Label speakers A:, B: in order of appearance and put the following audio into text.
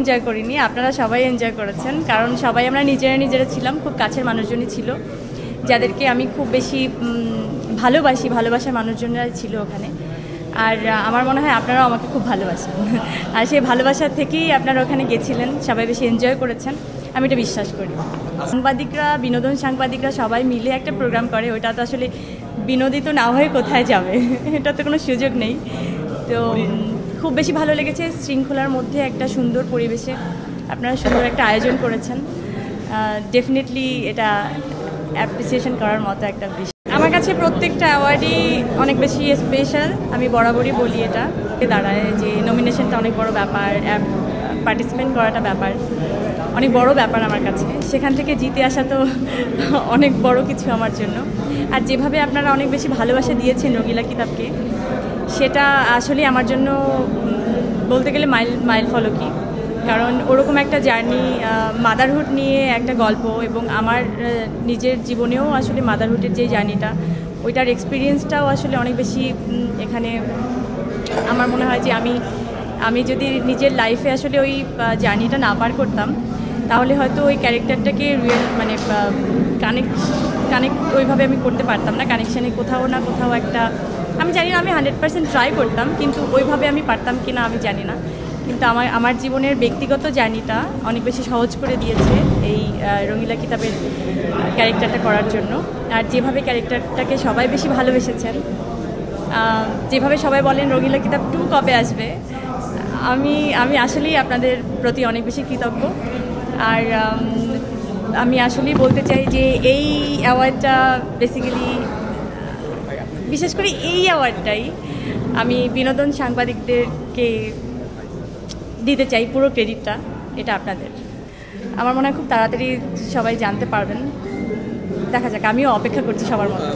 A: Enjoy করিনি, আপনারা সবাই এনজয় করেছেন, কারণ সবাই আমরা নিজেরা ছিলাম, খুব কাছের মানুষজনই ছিল যাদেরকে আমি খুব বেশি ভালোবাসার মানুষজনরা ছিল ওখানে। আর আমার মনে হয় আপনারাও আমাকে খুব ভালোবাসেন, আর সেই ভালোবাসার থেকেই আপনারা ওখানে গেছিলেন, সবাই বেশি এনজয় করেছেন, আমি এটা বিশ্বাস করি। বিনোদন সাংবাদিকরা সবাই মিলে একটা প্রোগ্রাম করে, ওটা তো আসলে বিনোদিত না হয়ে কোথায় যাবে, এটা তো কোনো সুযোগ নেই। তো খুব বেশি ভালো লেগেছে, শৃঙ্খলার মধ্যে একটা সুন্দর পরিবেশে আপনারা সুন্দর একটা আয়োজন করেছেন। ডেফিনেটলি এটা অ্যাপ্রিসিয়েশন করার মতো একটা বিষয়। আমার কাছে প্রত্যেকটা অ্যাওয়ার্ডই অনেক বেশি স্পেশাল, আমি বরাবরই বলি এটা দাঁড়ায় যে নমিনেশনটা অনেক বড় ব্যাপার, পার্টিসিপেট করাটা ব্যাপার, অনেক বড় ব্যাপার আমার কাছে। সেখান থেকে জিতে আসা তো অনেক বড় কিছু আমার জন্য। আর যেভাবে আপনারা অনেক বেশি ভালোবাসা দিয়েছেন রঙিলা কিতাবকে, সেটা আসলে আমার জন্য বলতে গেলে মাইল ফলকই। কারণ ওরকম একটা জার্নি, মাদারহুড নিয়ে একটা গল্প, এবং আমার নিজের জীবনেও আসলে মাদারহুডের যে জার্নিটা, ওইটার এক্সপিরিয়েন্সটাও আসলে অনেক বেশি এখানে। আমার মনে হয় যে আমি যদি নিজের লাইফে আসলে ওই জার্নিটা না পার করতাম, তাহলে হয়তো ওই ক্যারেক্টারটাকে মানে কানেক্ট ওইভাবে আমি করতে পারতাম না। কানেকশানে কোথাও না কোথাও একটা, আমি জানি না আমি 100% ট্রাই করতাম, কিন্তু ওইভাবে আমি পারতাম কি না আমি জানি না। কিন্তু আমার জীবনের ব্যক্তিগত জার্নিটা অনেক বেশি সহজ করে দিয়েছে এই রঙিলা কিতাবের ক্যারেক্টারটা করার জন্য। আর যেভাবে ক্যারেক্টারটাকে সবাই বেশি ভালোবেসেছেন, যেভাবে সবাই বলেন রঙিলা কিতাব 2 কবে আসবে, আমি আসলেই আপনাদের প্রতি অনেক বেশি কৃতজ্ঞ। আর আমি আসলেই বলতে চাই যে এই অ্যাওয়ার্ডটা বেসিক্যালি, বিশেষ করে এই অ্যাওয়ার্ডটাই আমি বিনোদন সাংবাদিকদেরকে দিতে চাই, পুরো ক্রেডিটটা এটা আপনাদের। আমার মনে হয় খুব তাড়াতাড়ি সবাই জানতে পারবেন, দেখা যাক, আমিও অপেক্ষা করছি সবার মতো।